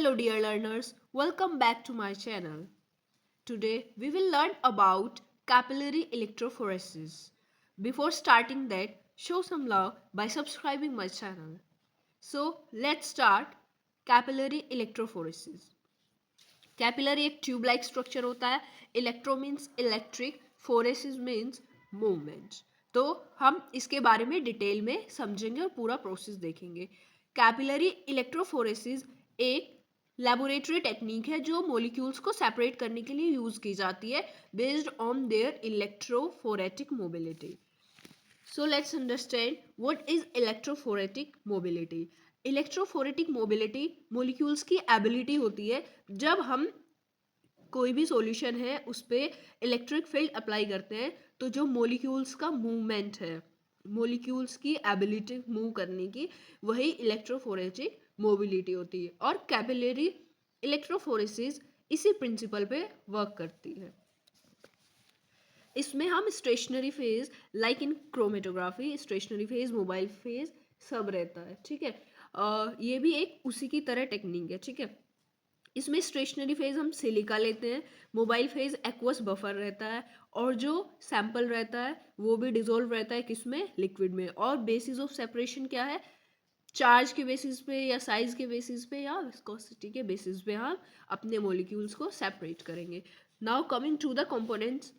Hello dear learners, welcome back to my channel. Today we will learn about capillary electrophoresis. Before starting that, show some love by subscribing my channel. So let's start capillary electrophoresis. Capillary एक tube like structure होता है. Electro means electric, phoresis means movement. तो हम इसके बारे में detail में समझेंगे और पूरा प्रोसेस देखेंगे. कैपिलरी इलेक्ट्रोफोरेसिस एक लेबोरेटरी टेक्निक है जो मॉलिक्यूल्स को सेपरेट करने के लिए यूज की जाती है based on their electrophoretic mobility. So let's understand what is electrophoretic mobility. Electrophoretic mobility molecules की एबिलिटी होती है जब हम कोई भी सॉल्यूशन है उस पर इलेक्ट्रिक फील्ड अप्लाई करते हैं तो जो मोलिक्यूल्स का मूवमेंट है, मोलिक्यूल्स की एबिलिटी मूव करने की, वही इलेक्ट्रोफोरेटिक मोबिलिटी होती है. और कैपिलरी इलेक्ट्रोफोरेसिस इसी प्रिंसिपल पे वर्क करती है. इसमें हम stationary phase like in chromatography, stationary phase, mobile phase सब रहता है. ठीक है, ये भी एक उसी की तरह टेक्निक है. ठीक है, इसमें स्टेशनरी फेज हम सिलिका लेते हैं, मोबाइल फेज एक्वस बफर रहता है, और जो सैंपल रहता है वो भी डिजोल्व रहता है किसमें, लिक्विड में. और बेसिस ऑफ सेपरेशन क्या है, चार्ज के बेसिस पे या साइज के बेसिस पे या विस्कोसिटी के बेसिस पे हम अपने मॉलिक्यूल्स को सेपरेट करेंगे. Now coming to the components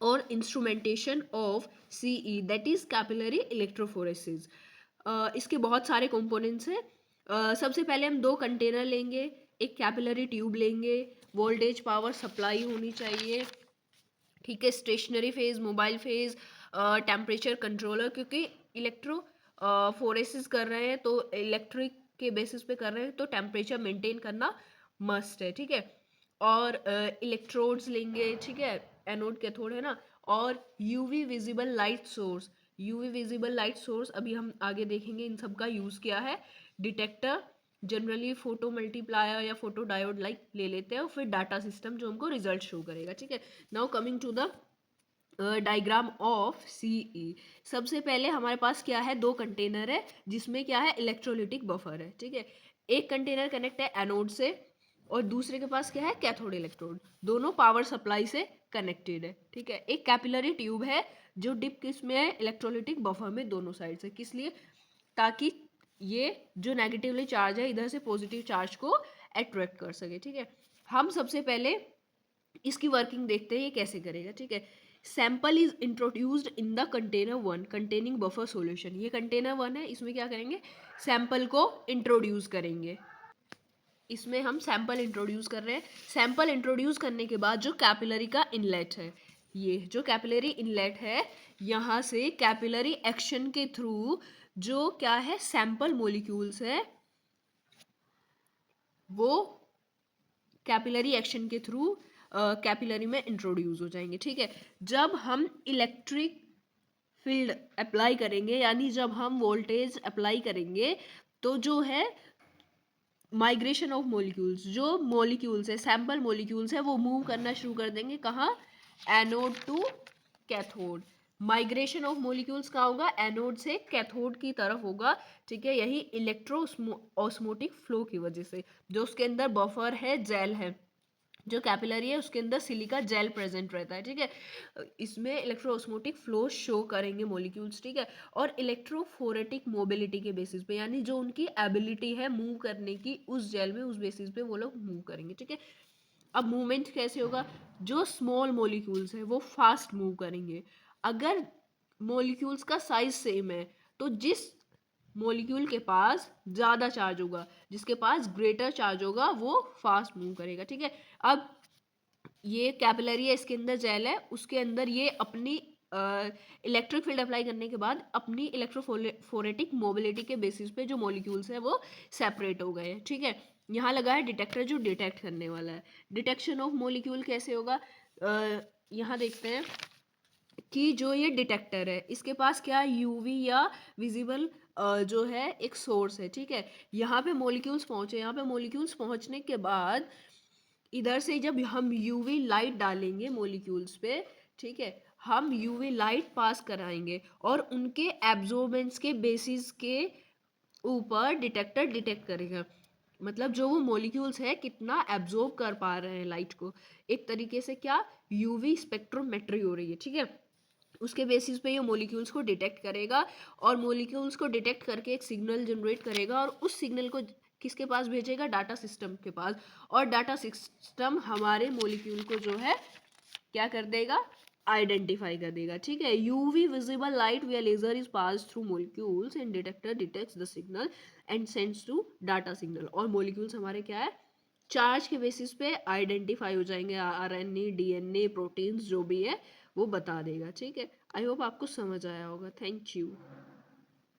और instrumentation of CE that is capillary electrophoresis. इसके बहुत सारे कंपोनेंट्स हैं. सबसे पहले हम दो कंटेनर लेंगे, एक कैपिलरी ट्यूब लेंगे, वोल्टेज पावर सप्लाई होनी चाहिए. ठीक है, stationary phase, mobile phase, temperature controller, क्योंकि इलेक्ट्रो फोरेसिस कर रहे हैं तो इलेक्ट्रिक के बेसिस पे कर रहे हैं तो टेम्परेचर मेंटेन करना मस्ट है. ठीक है, और इलेक्ट्रोड्स लेंगे. ठीक है, एनोड कैथोड है ना, और UV visible light source. UV visible light source अभी हम आगे देखेंगे इन सब का यूज क्या है. डिटेक्टर, जनरली फोटो मल्टीप्लायर या फोटो डायोड लाइक ले लेते हैं, और फिर डाटा सिस्टम जो हमको रिजल्ट शो करेगा. ठीक है, now coming to the diagram of CE. सबसे पहले हमारे पास क्या है, दो कंटेनर है जिसमें क्या है, इलेक्ट्रोलिटिक बफर है. ठीक है, एक कंटेनर कनेक्ट है एनोड से और दूसरे के पास क्या है, कैथोड इलेक्ट्रोड. दोनों पावर सप्लाई से कनेक्टेड है. ठीक है, एक कैपिलरी ट्यूब है जो डिप किस में है, इलेक्ट्रोलिटिक बफर में दोनों साइड से. किस लिए, ताकि ये जो नेगेटिवली चार्ज है इधर से पॉजिटिव चार्ज को अट्रैक्ट कर सके. ठीक है, हम सबसे पहले इसकी वर्किंग देखते हैं ये कैसे करेगा. ठीक है, sample is introduced in the container one containing buffer solution. ये कंटेनर वन है, इसमें क्या करेंगे, सैंपल को इंट्रोड्यूस करेंगे. इसमें हम सैंपल इंट्रोड्यूस कर रहे हैं. सैंपल इंट्रोड्यूस करने के बाद जो कैपिलरी का इनलेट है, ये जो कैपिलरी इनलेट है, यहाँ से कैपिलरी एक्शन के थ्रू जो क्या है, सैंपल मॉलिक्यूल्स है, वो कैपिलरी एक्शन के थ्रू कैपिलरी में इंट्रोड्यूस हो जाएंगे. ठीक है, जब हम इलेक्ट्रिक फील्ड अप्लाई करेंगे, यानी जब हम वोल्टेज अप्लाई करेंगे, तो जो है माइग्रेशन ऑफ मॉलिक्यूल्स, जो मॉलिक्यूल्स है, सैंपल मॉलिक्यूल्स है, वो मूव करना शुरू कर देंगे. कहाँ, anode to cathode. Migration of molecules कहाँ होगा, एनोड से कैथोड की तरफ होगा. ठीक है, यही इलेक्ट्रो ऑस्मोटिक फ्लो की वजह से. जो उसके अंदर बफर है, जेल है, जो कैपिलरी है उसके अंदर सिलिका जेल प्रेजेंट रहता है. ठीक है, इसमें इलेक्ट्रोऑस्मोटिक फ्लो शो करेंगे मॉलिक्यूल्स. ठीक है, और इलेक्ट्रोफोरेटिक मोबिलिटी के बेसिस पे, यानी जो उनकी एबिलिटी है मूव करने की उस जेल में, उस बेसिस पे वो लोग मूव करेंगे. ठीक है, अब मूवमेंट कैसे होगा, जो स्मॉल मॉलिक्यूल्स है वो फास्ट मूव करेंगे. अगर मॉलिक्यूल्स का साइज सेम है तो जिस मॉलिक्यूल के पास ज़्यादा चार्ज होगा, जिसके पास ग्रेटर चार्ज होगा, वो फास्ट मूव करेगा. ठीक है, अब ये कैपिलरी है, इसके अंदर जेल है, उसके अंदर ये अपनी इलेक्ट्रिक फील्ड अप्लाई करने के बाद अपनी इलेक्ट्रोफोरेटिक मोबिलिटी के बेसिस पे जो मॉलिक्यूल्स है वो सेपरेट हो गए हैं. ठीक है, यहाँ लगा है डिटेक्टर जो डिटेक्ट करने वाला है. डिटेक्शन ऑफ मॉलिक्यूल कैसे होगा, यहाँ देखते हैं कि जो ये डिटेक्टर है इसके पास क्या, यूवी या विजिबल जो है एक सोर्स है. ठीक है, यहाँ पे मॉलिक्यूल्स पहुँचे, यहाँ पे मॉलिक्यूल्स पहुँचने के बाद इधर से जब हम यूवी लाइट डालेंगे मॉलिक्यूल्स पे, ठीक है, हम यूवी लाइट पास कराएंगे और उनके एब्जॉर्बेंस के बेसिस के ऊपर डिटेक्टर डिटेक्ट करेगा. मतलब जो वो मॉलिक्यूल्स है कितना एब्जॉर्ब कर पा रहे हैं लाइट को, एक तरीके से क्या यूवी स्पेक्ट्रोमेट्री हो रही है, ठीक है। उसके बेसिस पे ये मॉलिक्यूल्स को डिटेक्ट करेगा और मॉलिक्यूल्स को डिटेक्ट करके एक सिग्नल जनरेट करेगा और उस सिग्नल को किसके पास भेजेगा, डाटा सिस्टम के पास, और डाटा सिस्टम हमारे मॉलिक्यूल को जो है क्या कर देगा, आइडेंटिफाई कर देगा, ठीक है। UV visible light via laser is pass through molecules and detector detects the signal and sends to data signal. और मॉलिक्यूल्स हमारे क्या है, चार्ज के बेसिस पे आइडेंटिफाई हो जाएंगे, आरएनए डीएनए प्रोटीन्स जो भी है वो बता देगा, ठीक है। आई होप आपको समझ आया होगा। Thank you.